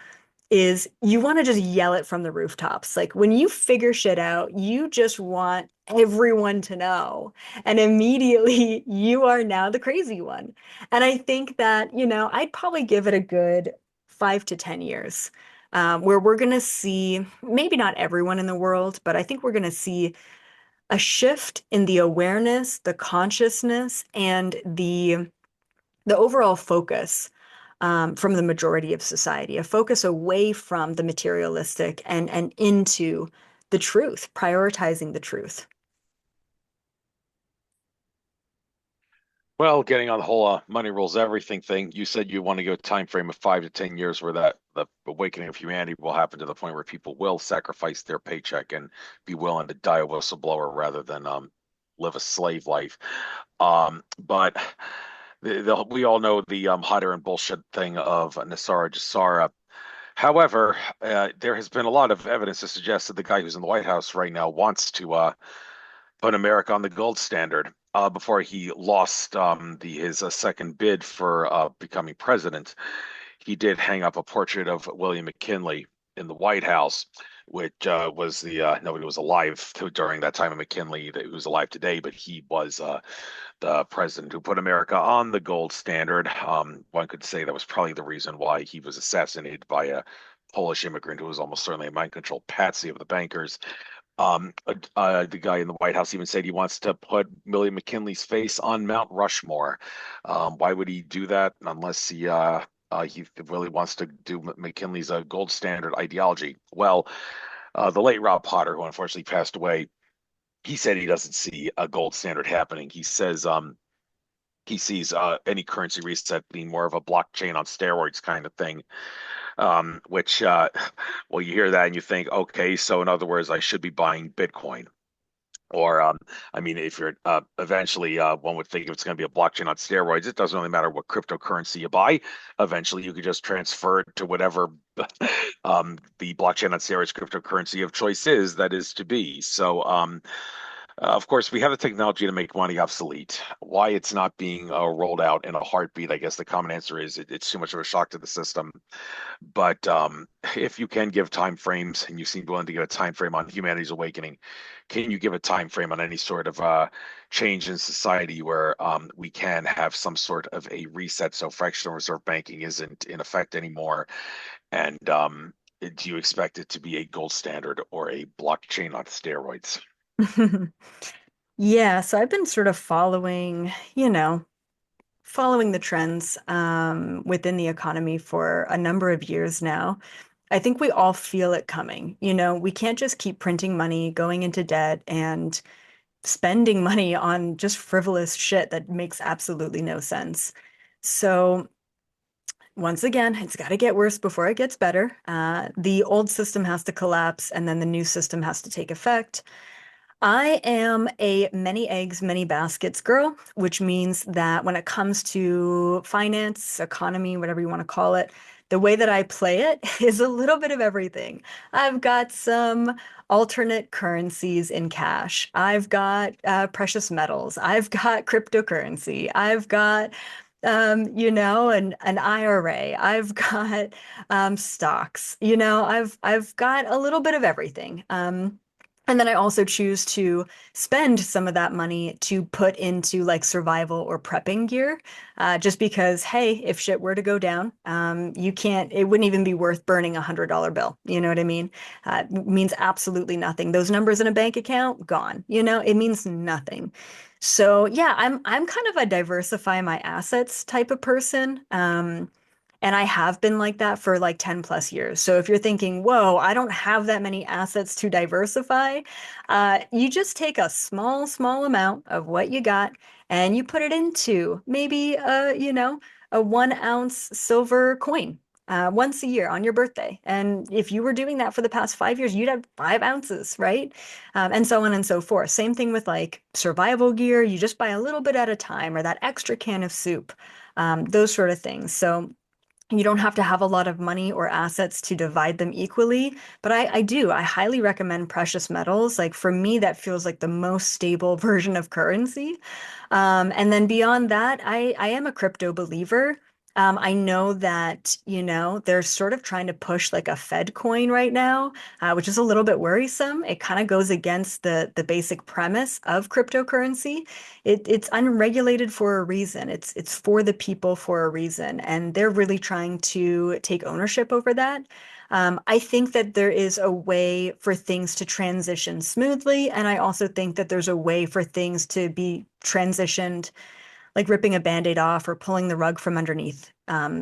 is you want to just yell it from the rooftops. Like when you figure shit out, you just want everyone to know. And immediately you are now the crazy one. And I think that, I'd probably give it a good 5 to 10 years. Where we're going to see, maybe not everyone in the world, but I think we're going to see a shift in the awareness, the consciousness, and the overall focus from the majority of society, a focus away from the materialistic and into the truth, prioritizing the truth. Well, getting on the whole money rules everything thing, you said you want to go time frame of 5 to 10 years where that the awakening of humanity will happen to the point where people will sacrifice their paycheck and be willing to die a whistleblower rather than live a slave life. But we all know the hot air and bullshit thing of Nasara Jasara. However, there has been a lot of evidence to suggest that the guy who's in the White House right now wants to put America on the gold standard. Before he lost his second bid for becoming president, he did hang up a portrait of William McKinley in the White House, which was the nobody was alive during that time of McKinley that was alive today, but he was the president who put America on the gold standard. One could say that was probably the reason why he was assassinated by a Polish immigrant who was almost certainly a mind control patsy of the bankers. The guy in the White House even said he wants to put William McKinley's face on Mount Rushmore. Why would he do that unless he really wants to do McKinley's gold standard ideology? Well, the late Rob Potter, who unfortunately passed away, he said he doesn't see a gold standard happening. He says he sees any currency reset being more of a blockchain on steroids kind of thing. Which, well, you hear that and you think, okay, so in other words, I should be buying Bitcoin. Or, I mean, if you're eventually, one would think if it's going to be a blockchain on steroids, it doesn't really matter what cryptocurrency you buy. Eventually, you could just transfer it to whatever the blockchain on steroids cryptocurrency of choice is that is to be. So, of course, we have the technology to make money obsolete. Why it's not being rolled out in a heartbeat, I guess the common answer is it's too much of a shock to the system. But if you can give time frames, and you seem willing to give a time frame on humanity's awakening, can you give a time frame on any sort of change in society where we can have some sort of a reset so fractional reserve banking isn't in effect anymore? And do you expect it to be a gold standard or a blockchain on steroids? Yeah, so I've been sort of following, following the trends within the economy for a number of years now. I think we all feel it coming. We can't just keep printing money, going into debt, and spending money on just frivolous shit that makes absolutely no sense. So, once again, it's got to get worse before it gets better. The old system has to collapse, and then the new system has to take effect. I am a many eggs, many baskets girl, which means that when it comes to finance, economy, whatever you want to call it, the way that I play it is a little bit of everything. I've got some alternate currencies in cash. I've got precious metals. I've got cryptocurrency. I've got an IRA. I've got stocks. I've got a little bit of everything. And then I also choose to spend some of that money to put into like survival or prepping gear, just because, hey, if shit were to go down, it wouldn't even be worth burning $100 bill. You know what I mean? It means absolutely nothing. Those numbers in a bank account, gone. It means nothing. So yeah, I'm kind of a diversify my assets type of person. And I have been like that for like 10 plus years. So if you're thinking, whoa, I don't have that many assets to diversify, you just take a small, small amount of what you got and you put it into maybe a 1 ounce silver coin. Once a year on your birthday. And if you were doing that for the past 5 years, you'd have 5 ounces, right? And so on and so forth. Same thing with like survival gear. You just buy a little bit at a time or that extra can of soup, those sort of things. So you don't have to have a lot of money or assets to divide them equally, but I do. I highly recommend precious metals. Like for me, that feels like the most stable version of currency. And then beyond that, I am a crypto believer. I know that, they're sort of trying to push like a Fed coin right now, which is a little bit worrisome. It kind of goes against the basic premise of cryptocurrency. It's unregulated for a reason. It's for the people for a reason, and they're really trying to take ownership over that. I think that there is a way for things to transition smoothly, and I also think that there's a way for things to be transitioned like ripping a band-aid off or pulling the rug from underneath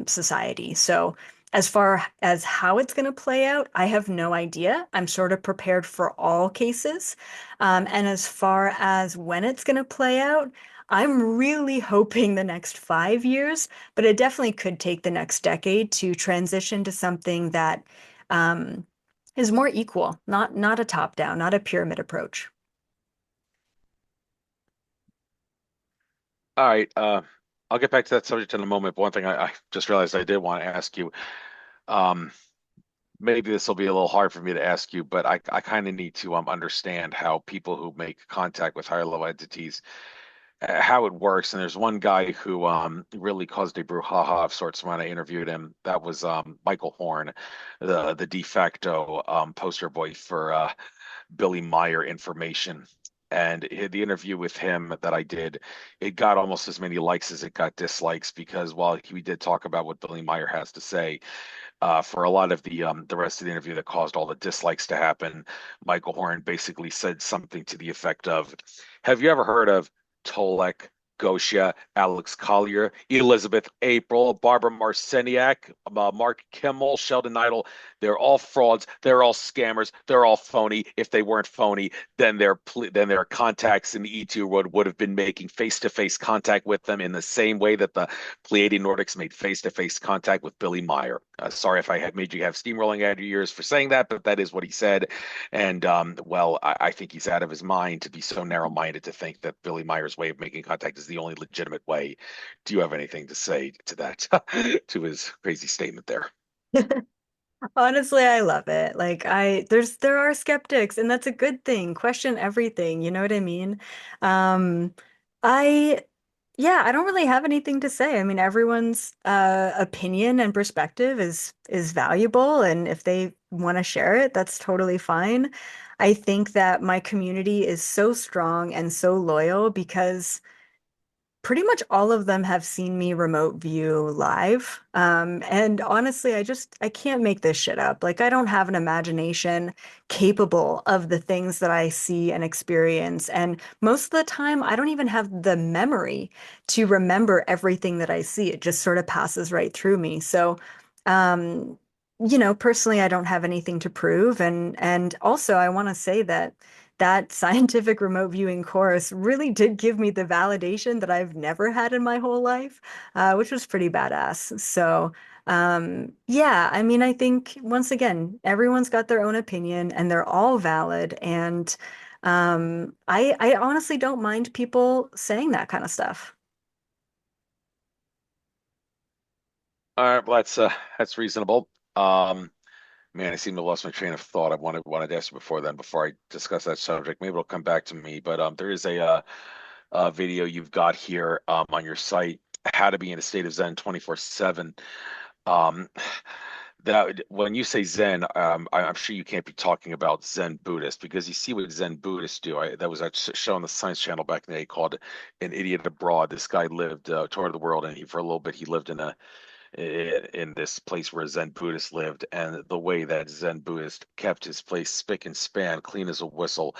society. So as far as how it's going to play out, I have no idea. I'm sort of prepared for all cases. And as far as when it's going to play out, I'm really hoping the next 5 years, but it definitely could take the next decade to transition to something that um, is more equal, not a top-down, not a pyramid approach. All right, I'll get back to that subject in a moment. But one thing I just realized I did want to ask you. Um, Maybe this will be a little hard for me to ask you, but I kind of need to understand how people who make contact with higher level entities how it works. And there's one guy who really caused a brouhaha of sorts when I interviewed him. That was Michael Horn, the de facto poster boy for Billy Meyer information. And the interview with him that I did, it got almost as many likes as it got dislikes because while we did talk about what Billy Meyer has to say, for a lot of the rest of the interview that caused all the dislikes to happen, Michael Horn basically said something to the effect of, "Have you ever heard of Tolek, Gosia, Alex Collier, Elizabeth April, Barbara Marciniak, Mark Kimmel, Sheldon Idle? They're all frauds. They're all scammers. They're all phony. If they weren't phony, then their contacts in the E2 would have been making face-to-face contact with them in the same way that the Pleiadian Nordics made face-to-face contact with Billy Meyer." Sorry if I had made you have steamrolling out of your ears for saying that, but that is what he said. And well, I think he's out of his mind to be so narrow-minded to think that Billy Meyer's way of making contact is the only legitimate way. Do you have anything to say to that, to his crazy statement there? Honestly, I love it. Like there are skeptics and that's a good thing. Question everything, you know what I mean? Um I yeah, I don't really have anything to say. I mean, everyone's opinion and perspective is valuable and if they want to share it, that's totally fine. I think that my community is so strong and so loyal because pretty much all of them have seen me remote view live. And honestly, I can't make this shit up. Like, I don't have an imagination capable of the things that I see and experience. And most of the time, I don't even have the memory to remember everything that I see. It just sort of passes right through me. So, um, personally, I don't have anything to prove. And also, I want to say that that scientific remote viewing course really did give me the validation that I've never had in my whole life, which was pretty badass. So, yeah, I mean, I think once again, everyone's got their own opinion and they're all valid. And I honestly don't mind people saying that kind of stuff. All right, well, that's reasonable. Man, I seem to have lost my train of thought. I wanted to ask you before then, before I discuss that subject. Maybe it'll come back to me. But there is a video you've got here on your site, "How to Be in a State of Zen 24/7." Um, that when you say Zen, I'm sure you can't be talking about Zen Buddhist because you see what Zen Buddhists do. That was a show on the Science Channel back in the day called "An Idiot Abroad." This guy lived toured the world, and for a little bit he lived in this place where Zen Buddhist lived, and the way that Zen Buddhist kept his place spick and span, clean as a whistle,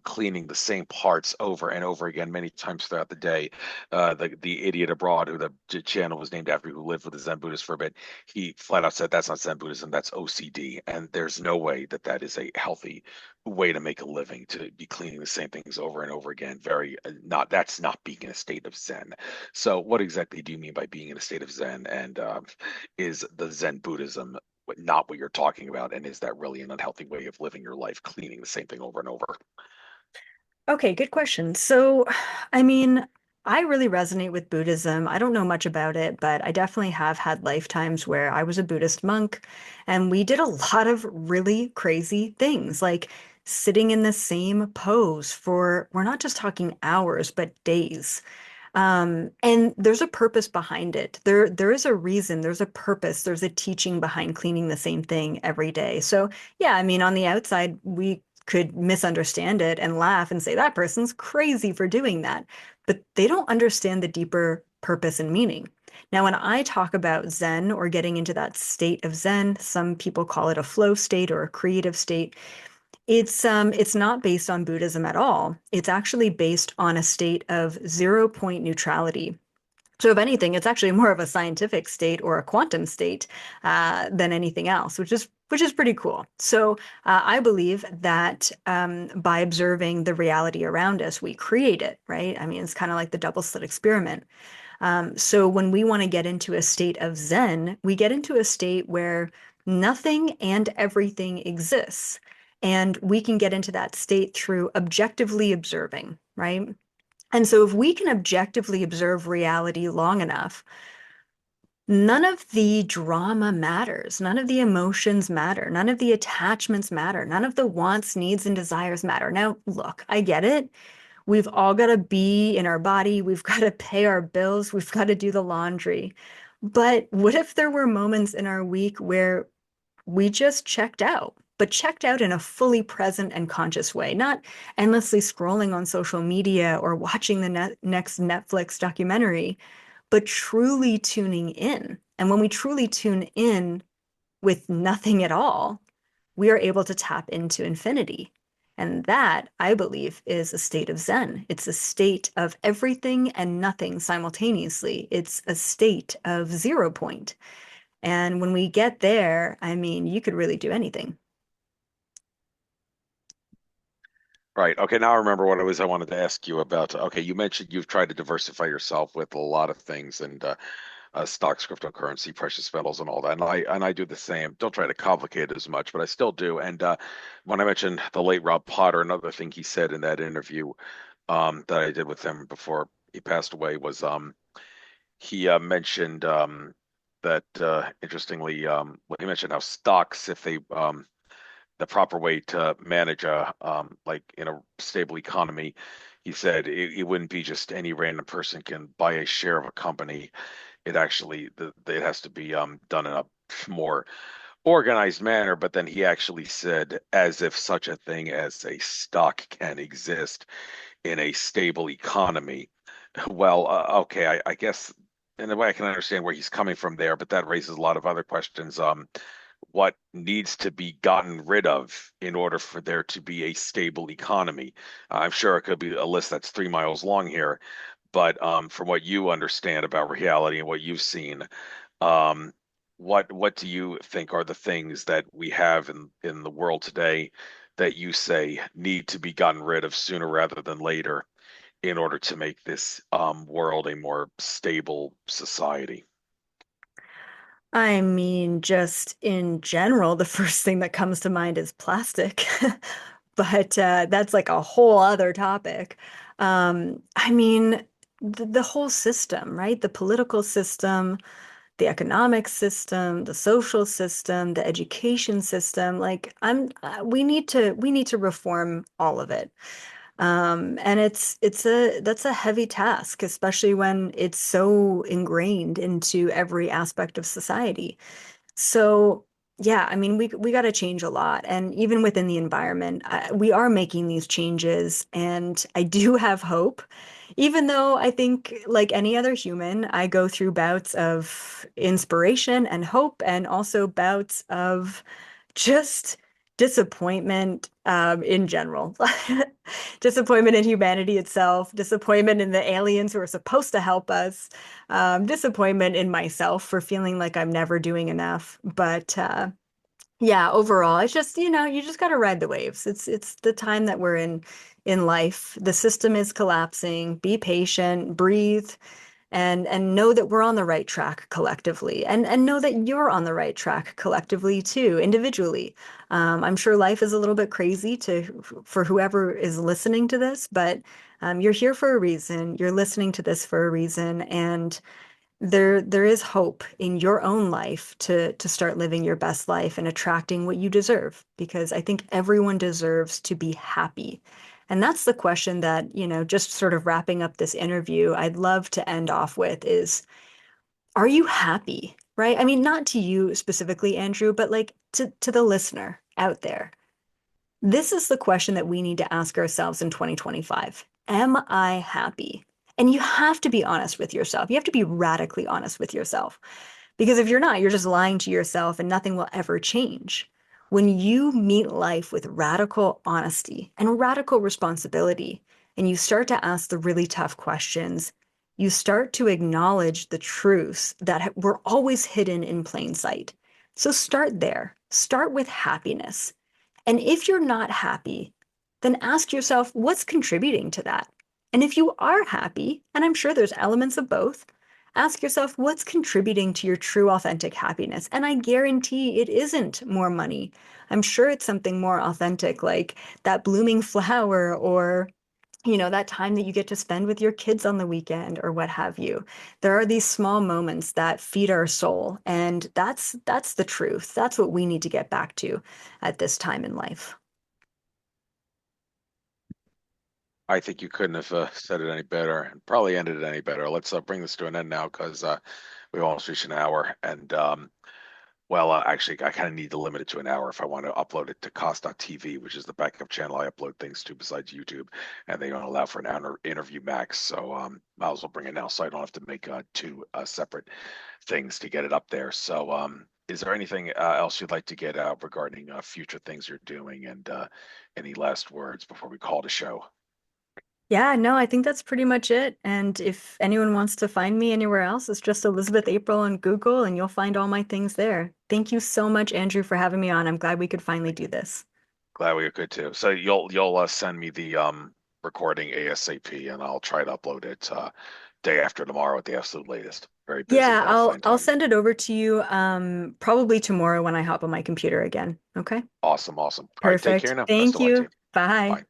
cleaning the same parts over and over again many times throughout the day. The idiot abroad, who the channel was named after, who lived with the Zen Buddhist for a bit, he flat out said that's not Zen Buddhism, that's OCD, and there's no way that that is a healthy way to make a living, to be cleaning the same things over and over again. Very not That's not being in a state of Zen. So, what exactly do you mean by being in a state of Zen? And is the Zen Buddhism not what you're talking about? And is that really an unhealthy way of living your life, cleaning the same thing over and over? Okay, good question. So, I mean, I really resonate with Buddhism. I don't know much about it, but I definitely have had lifetimes where I was a Buddhist monk and we did a lot of really crazy things, like sitting in the same pose for, we're not just talking hours, but days. And there's a purpose behind it. There is a reason, there's a purpose, there's a teaching behind cleaning the same thing every day. So yeah, I mean, on the outside, we could misunderstand it and laugh and say that person's crazy for doing that. But they don't understand the deeper purpose and meaning. Now, when I talk about Zen or getting into that state of Zen, some people call it a flow state or a creative state. It's not based on Buddhism at all. It's actually based on a state of 0 point neutrality. So if anything, it's actually more of a scientific state or a quantum state than anything else, which is pretty cool. So I believe that by observing the reality around us, we create it, right? I mean, it's kind of like the double slit experiment. So when we want to get into a state of Zen, we get into a state where nothing and everything exists. And we can get into that state through objectively observing, right? And so if we can objectively observe reality long enough, none of the drama matters. None of the emotions matter. None of the attachments matter. None of the wants, needs, and desires matter. Now, look, I get it. We've all got to be in our body. We've got to pay our bills. We've got to do the laundry. But what if there were moments in our week where we just checked out, but checked out in a fully present and conscious way, not endlessly scrolling on social media or watching the next Netflix documentary, but truly tuning in. And when we truly tune in with nothing at all, we are able to tap into infinity. And that, I believe, is a state of Zen. It's a state of everything and nothing simultaneously. It's a state of 0 point. And when we get there, I mean, you could really do anything. Right. Okay. Now I remember what it was I wanted to ask you about. Okay. You mentioned you've tried to diversify yourself with a lot of things and stocks, cryptocurrency, precious metals, and all that. And I do the same. Don't try to complicate it as much, but I still do. And when I mentioned the late Rob Potter, another thing he said in that interview that I did with him before he passed away was he mentioned that interestingly, well, he mentioned how stocks, if they the proper way to manage a like in a stable economy. He said it wouldn't be just any random person can buy a share of a company. It actually it has to be done in a more organized manner. But then he actually said, as if such a thing as a stock can exist in a stable economy. Well, okay, I guess in a way I can understand where he's coming from there, but that raises a lot of other questions. What needs to be gotten rid of in order for there to be a stable economy? I'm sure it could be a list that's 3 miles long here, but from what you understand about reality and what you've seen, um, what do you think are the things that we have in the world today that you say need to be gotten rid of sooner rather than later in order to make this world a more stable society? I mean, just in general, the first thing that comes to mind is plastic. But that's like a whole other topic. I mean, the whole system, right? The political system, the economic system, the social system, the education system. Like, we need to reform all of it. And that's a heavy task, especially when it's so ingrained into every aspect of society. So, yeah, I mean, we got to change a lot, and even within the environment, we are making these changes, and I do have hope. Even though I think, like any other human, I go through bouts of inspiration and hope, and also bouts of just disappointment in general. Disappointment in humanity itself, disappointment in the aliens who are supposed to help us, disappointment in myself for feeling like I'm never doing enough. But yeah, overall, it's just, you just got to ride the waves. It's the time that we're in life. The system is collapsing. Be patient, breathe, and know that we're on the right track collectively, and know that you're on the right track collectively too, individually. I'm sure life is a little bit crazy for whoever is listening to this, but you're here for a reason. You're listening to this for a reason, and there is hope in your own life to start living your best life and attracting what you deserve, because I think everyone deserves to be happy. And that's the question that, just sort of wrapping up this interview, I'd love to end off with is, are you happy? Right? I mean, not to you specifically, Andrew, but like to the listener out there. This is the question that we need to ask ourselves in 2025. Am I happy? And you have to be honest with yourself. You have to be radically honest with yourself. Because if you're not, you're just lying to yourself and nothing will ever change. When you meet life with radical honesty and radical responsibility, and you start to ask the really tough questions, you start to acknowledge the truths that were always hidden in plain sight. So start there. Start with happiness. And if you're not happy, then ask yourself what's contributing to that. And if you are happy, and I'm sure there's elements of both, ask yourself what's contributing to your true authentic happiness. And I guarantee it isn't more money. I'm sure it's something more authentic, like that blooming flower, or that time that you get to spend with your kids on the weekend, or what have you. There are these small moments that feed our soul, and that's the truth. That's what we need to get back to at this time in life. I think you couldn't have said it any better and probably ended it any better. Let's bring this to an end now because we almost reached an hour. And actually, I kind of need to limit it to an hour if I want to upload it to Cost.tv, which is the backup channel I upload things to besides YouTube. And they don't allow for an hour interview max. So might as well bring it now so I don't have to make two separate things to get it up there. So is there anything else you'd like to get out regarding future things you're doing and any last words before we call the show? Yeah, no, I think that's pretty much it. And if anyone wants to find me anywhere else, it's just Elizabeth April on Google and you'll find all my things there. Thank you so much, Andrew, for having me on. I'm glad we could finally do this. Glad we could too. So you'll send me the recording ASAP, and I'll try to upload it day after tomorrow at the absolute latest. Very busy, Yeah, but I'll I'll find I'll time. send it over to you probably tomorrow when I hop on my computer again. Okay? Awesome, awesome. All right, take care Perfect. now. Best Thank of luck to you. you. Bye. Bye.